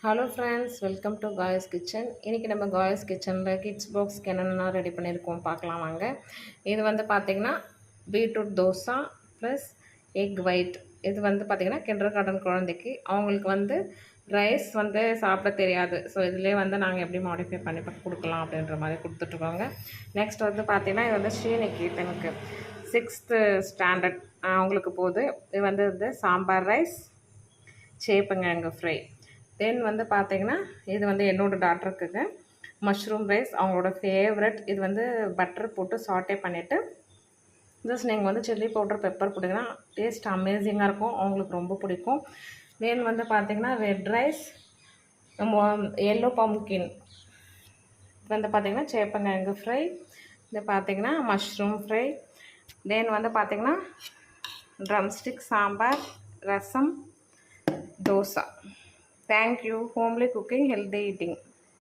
Hello friends, welcome to guys kitchen. இன்றைக்கி நம்ம guys கிச்சனில் கிட்ஸ் பாக்ஸ்க்கு என்னென்ன ரெடி பண்ணியிருக்கோம் பார்க்கலாம் வாங்க. இது வந்து பார்த்திங்கன்னா beetroot dosa plus egg white. இது வந்து பார்த்திங்கன்னா கிண்டர் கார்டன் குழந்தைக்கு அவங்களுக்கு வந்து ரைஸ் வந்து சாப்பிட தெரியாது. ஸோ இதிலே வந்து நாங்கள் எப்படி மாடிஃபை பண்ணி கொடுக்கலாம் அப்படின்ற மாதிரி கொடுத்துட்ருக்கோங்க. நெக்ஸ்ட் வந்து பார்த்திங்கன்னா இது வந்து ஸ்ரீநிகேதனுக்கு 6th ஸ்டாண்டர்ட் அவங்களுக்கு போகுது. இது வந்து சாம்பார் ரைஸ், சேப்பங்கிழங்கு ஃப்ரை. தென் வந்து பார்த்திங்கன்னா இது வந்து என்னோடய டாக்டருக்குங்க மஷ்ரூம் ரைஸ் அவங்களோட ஃபேவரட். இது வந்து பட்டர் போட்டு சாட்டே பண்ணிவிட்டு ஜஸ்ட் நீங்கள் வந்து சில்லி பவுடர் பெப்பர் போட்டிங்கன்னா டேஸ்ட் அமேசிங்காக இருக்கும், அவங்களுக்கு ரொம்ப பிடிக்கும். தென் வந்து பார்த்திங்கன்னா ரெட் ரைஸ், எல்லோ பம்கின். இது வந்து பார்த்திங்கன்னா சேப்பங்கிழங்கு ஃப்ரை. இது பார்த்திங்கன்னா மஷ்ரூம் ஃப்ரை. தென் வந்து பார்த்திங்கன்னா drumstick sambar, rasam, dosa. Thank you. Homely cooking, healthy eating.